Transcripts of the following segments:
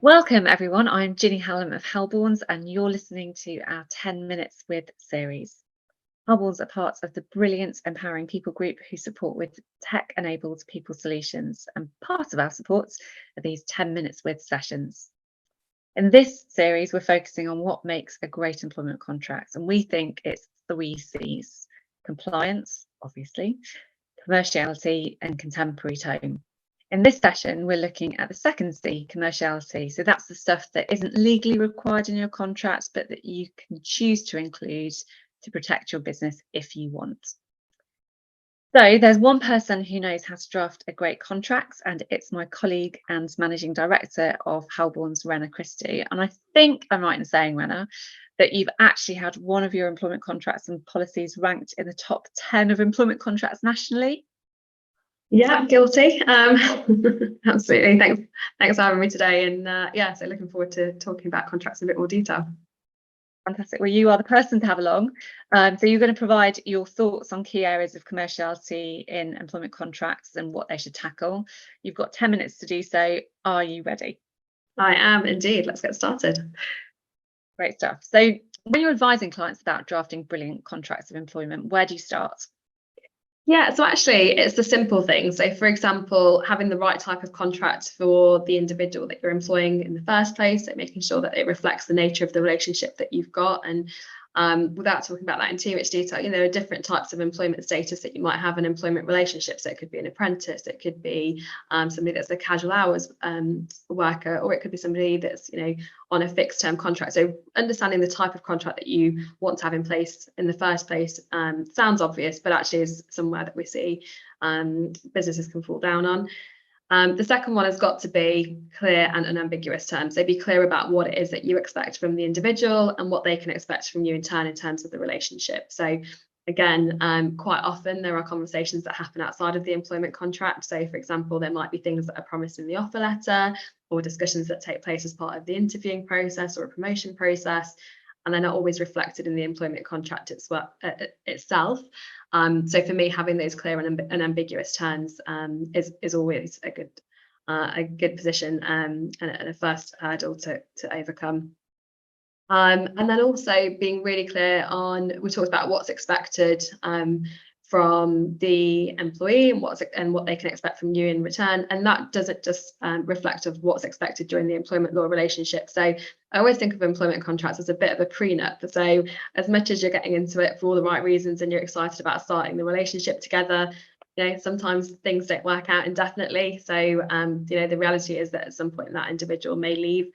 Welcome everyone, I'm Ginny Hallam of Halborns and you're listening to our 10 Minutes With series. Halborns are part of the brilliant Empowering People group who support with tech-enabled people solutions, and part of our supports are these 10 Minutes With sessions. In this series, we're focusing on what makes a great employment contract, and we think it's 3 C's: compliance, obviously, commerciality and contemporary tone. In this session, we're looking at the second C, commerciality. So that's the stuff that isn't legally required in your contracts, but that you can choose to include to protect your business if you want. So there's one person who knows how to draft a great contract, and it's my colleague and Managing Director of Halborns, Rena Christou. And I think I'm right in saying, Rena, that you've actually had one of your employment contracts and policies ranked in the top 10 of employment contracts nationally. Yeah, guilty. Absolutely. Thanks for having me today. And so looking forward to talking about contracts in a bit more detail. Fantastic. Well, you are the person to have along. So you're going to provide your thoughts on key areas of commerciality in employment contracts and what they should tackle. You've got 10 minutes to do so. Are you ready? I am indeed. Let's get started. Great stuff. So when you're advising clients about drafting brilliant contracts of employment, where do you start? Yeah, so actually it's the simple things. So for example, having the right type of contract for the individual that you're employing in the first place, so making sure that it reflects the nature of the relationship that you've got. And without talking about that in too much detail, there are different types of employment status that you might have in employment relationships. So it could be an apprentice, it could be somebody that's a casual hours worker, or it could be somebody that's on a fixed term contract. So understanding the type of contract that you want to have in place in the first place sounds obvious, but actually is somewhere that we see businesses can fall down on. The second one has got to be clear and unambiguous terms. So be clear about what it is that you expect from the individual and what they can expect from you in turn in terms of the relationship. So again, quite often there are conversations that happen outside of the employment contract. So for example, there might be things that are promised in the offer letter, or discussions that take place as part of the interviewing process or a promotion process, and they're not always reflected in the employment contract itself. So for me, having those clear and ambiguous terms is always a good position and a first hurdle to overcome. And then also being really clear on, we talked about what's expected from the employee and what they can expect from you in return, and that doesn't just reflect of what's expected during the employment law relationship. So I always think of employment contracts as a bit of a prenup. So as much as you're getting into it for all the right reasons and you're excited about starting the relationship together, sometimes things don't work out indefinitely. So the reality is that at some point that individual may leave,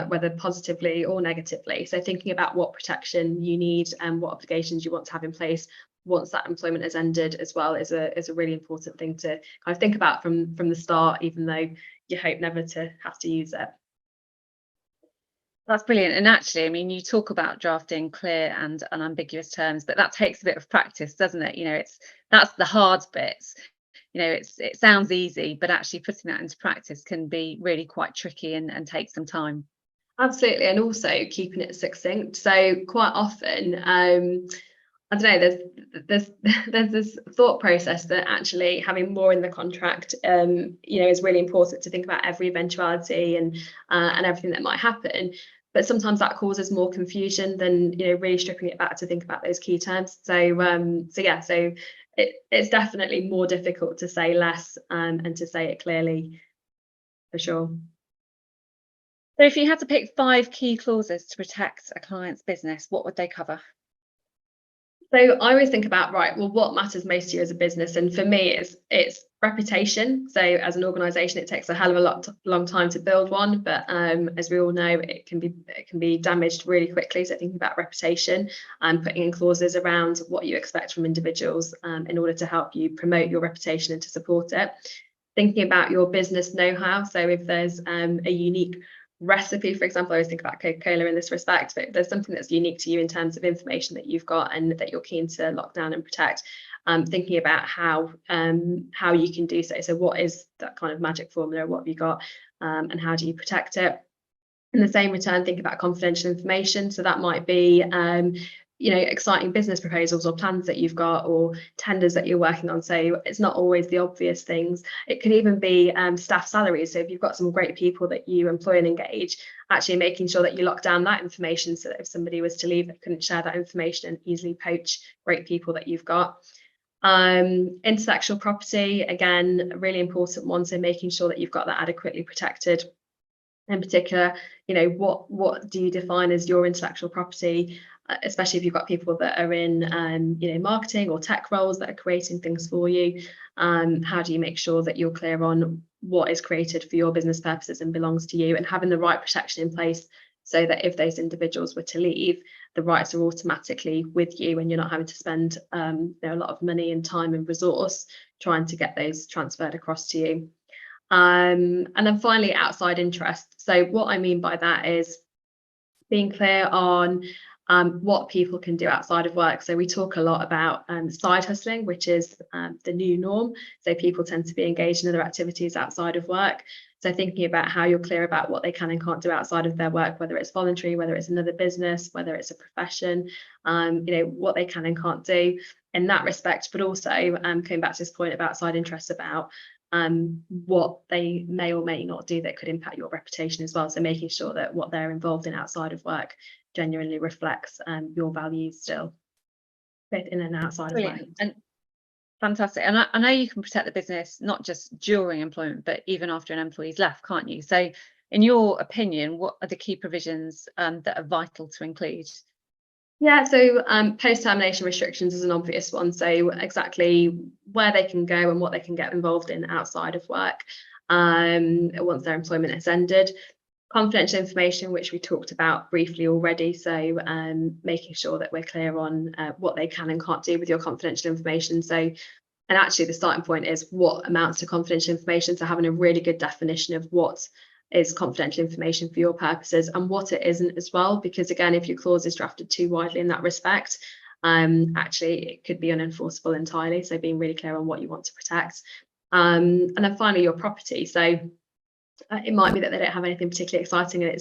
whether positively or negatively. So thinking about what protection you need and what obligations you want to have in place once that employment has ended as well is a really important thing to kind of think about from the start, even though you hope never to have to use it. That's brilliant. And actually, I mean, you talk about drafting clear and unambiguous terms, but that takes a bit of practice, doesn't it? That's the hard bits. It sounds easy, but actually putting that into practice can be really quite tricky and take some time. Absolutely. And also keeping it succinct. So quite often, I don't know, there's this thought process that actually having more in the contract is really important, to think about every eventuality and everything that might happen. But sometimes that causes more confusion than really stripping it back to think about those key terms. So it's definitely more difficult to say less and to say it clearly, for sure. So if you had to pick 5 key clauses to protect a client's business, what would they cover? So I always think about, right, well, what matters most to you as a business? And for me, it's reputation. So as an organisation, it takes a hell of a long time to build one, but as we all know, it can be damaged really quickly. So thinking about reputation and putting in clauses around what you expect from individuals in order to help you promote your reputation and to support it. Thinking about your business know-how. So if there's a unique recipe, for example, I always think about Coca-Cola in this respect, but if there's something that's unique to you in terms of information that you've got and that you're keen to lock down and protect, thinking about how you can do so. So what is that kind of magic formula? What have you got, and how do you protect it? In the same return, think about confidential information. So that might be exciting business proposals or plans that you've got, or tenders that you're working on. So it's not always the obvious things. It could even be staff salaries. So if you've got some great people that you employ and engage, actually making sure that you lock down that information so that if somebody was to leave, they couldn't share that information and easily poach great people that you've got. Intellectual property, again, a really important one. So making sure that you've got that adequately protected. In particular, what do you define as your intellectual property, especially if you've got people that are in marketing or tech roles that are creating things for you. How do you make sure that you're clear on what is created for your business purposes and belongs to you, and having the right protection in place so that if those individuals were to leave, the rights are automatically with you and you're not having to spend a lot of money and time and resource trying to get those transferred across to you. And then finally, outside interest. So what I mean by that is being clear on what people can do outside of work. So we talk a lot about side hustling, which is the new norm. So people tend to be engaged in other activities outside of work. So thinking about how you're clear about what they can and can't do outside of their work, whether it's voluntary, whether it's another business, whether it's a profession, what they can and can't do in that respect. But also coming back to this point about side interests, about what they may or may not do that could impact your reputation as well. So making sure that what they're involved in outside of work genuinely reflects your values still, both in and outside of work. And fantastic. And I know you can protect the business not just during employment, but even after an employee's left, can't you? So in your opinion, what are the key provisions that are vital to include? Yeah, so post-termination restrictions is an obvious one. So exactly where they can go and what they can get involved in outside of work once their employment has ended. Confidential information, which we talked about briefly already. So making sure that we're clear on what they can and can't do with your confidential information. So, and actually the starting point is what amounts to confidential information. So having a really good definition of what is confidential information for your purposes and what it isn't as well, because again, if your clause is drafted too widely in that respect, actually it could be unenforceable entirely. So being really clear on what you want to protect. And then finally, your property. So it might be that they don't have anything particularly exciting and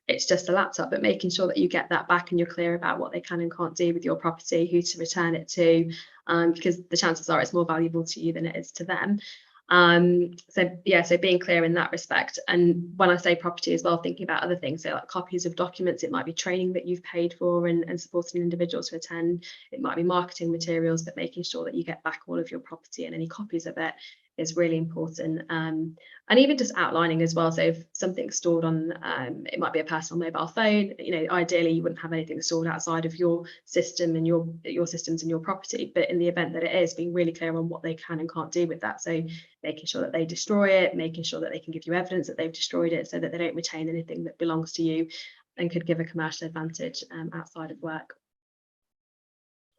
it's just a laptop, but making sure that you get that back and you're clear about what they can and can't do with your property, who to return it to, because the chances are it's more valuable to you than it is to them. So being clear in that respect. And when I say property as well, thinking about other things, so like copies of documents, it might be training that you've paid for and supporting individuals to attend, it might be marketing materials, but making sure that you get back all of your property and any copies of it is really important. And even just outlining as well, so if something's stored on it might be a personal mobile phone, ideally you wouldn't have anything stored outside of your system and your systems and your property, but in the event that it is, being really clear on what they can and can't do with that. So making sure that they destroy it, making sure that they can give you evidence that they've destroyed it so that they don't retain anything that belongs to you and could give a commercial advantage outside of work.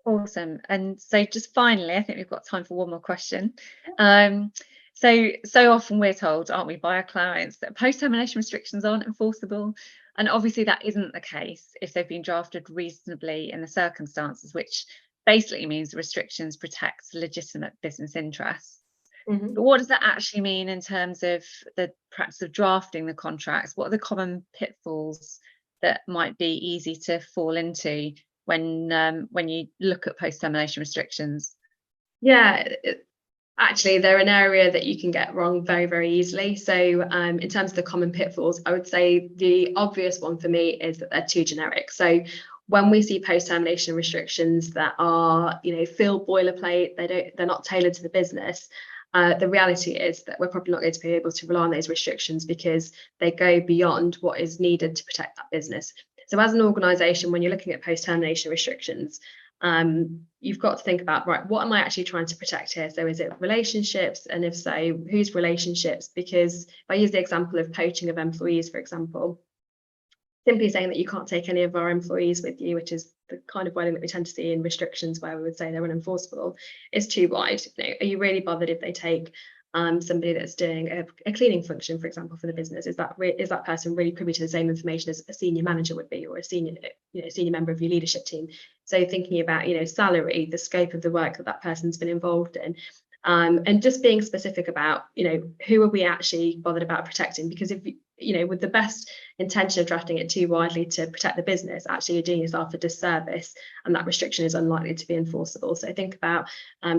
Awesome. And so just finally, I think we've got time for one more question. So often we're told, aren't we, by our clients, that post-termination restrictions aren't enforceable. And obviously that isn't the case if they've been drafted reasonably in the circumstances, which basically means restrictions protect legitimate business interests. Mm-hmm. But what does that actually mean in terms of the practice of drafting the contracts? What are the common pitfalls that might be easy to fall into when you look at post-termination restrictions? Yeah, actually, they're an area that you can get wrong very, very easily. So in terms of the common pitfalls, I would say the obvious one for me is that they're too generic. So when we see post-termination restrictions that are, feel boilerplate, they're not tailored to the business. The reality is that we're probably not going to be able to rely on those restrictions because they go beyond what is needed to protect that business. So as an organisation, when you're looking at post-termination restrictions, you've got to think about, right, what am I actually trying to protect here? So is it relationships? And if so, whose relationships? Because if I use the example of poaching of employees, for example, simply saying that you can't take any of our employees with you, which is the kind of wording that we tend to see in restrictions where we would say they're unenforceable, is too wide. Are you really bothered if they take somebody that's doing a cleaning function, for example, for the business? Is that person really privy to the same information as a senior manager would be, or a senior member of your leadership team? So thinking about salary, the scope of the work that person's been involved in, and just being specific about, who are we actually bothered about protecting? Because if with the best intention of drafting it too widely to protect the business, actually you're doing yourself a disservice, and that restriction is unlikely to be enforceable. So think about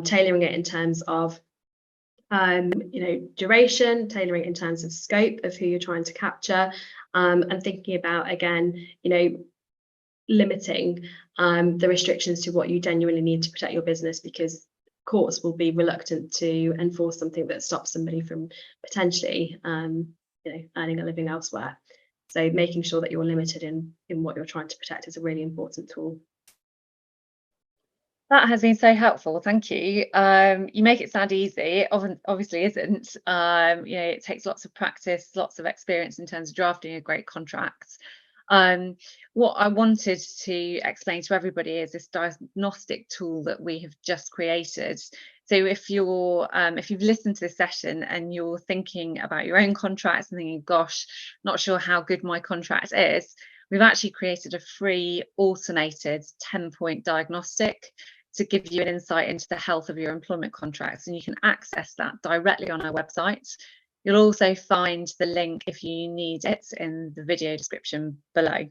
tailoring it in terms of duration, tailoring it in terms of scope of who you're trying to capture, and thinking about, again, limiting the restrictions to what you genuinely need to protect your business, because courts will be reluctant to enforce something that stops somebody from potentially earning a living elsewhere. So making sure that you're limited in what you're trying to protect is a really important tool. That has been so helpful. Thank you. You make it sound easy. It obviously isn't. It takes lots of practice, lots of experience in terms of drafting a great contract. What I wanted to explain to everybody is this diagnostic tool that we have just created. So if you've listened to this session and you're thinking about your own contracts and thinking, gosh, not sure how good my contract is, we've actually created a free automated 10-point diagnostic to give you an insight into the health of your employment contracts, and you can access that directly on our website. You'll also find the link, if you need it, in the video description below.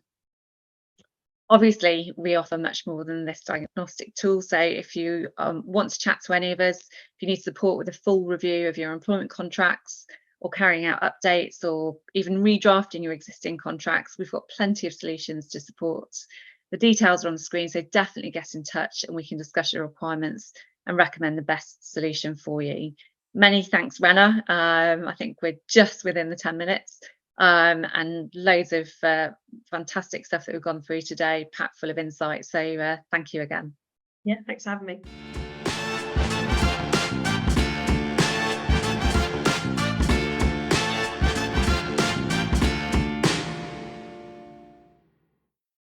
Obviously, we offer much more than this diagnostic tool. So if you want to chat to any of us, if you need support with a full review of your employment contracts, or carrying out updates, or even redrafting your existing contracts, we've got plenty of solutions to support. The details are on the screen, so definitely get in touch and we can discuss your requirements and recommend the best solution for you. Many thanks, Rena. I think we're just within the 10 minutes, and loads of fantastic stuff that we've gone through today, packed full of insight. So thank you again. Yeah, thanks for having me.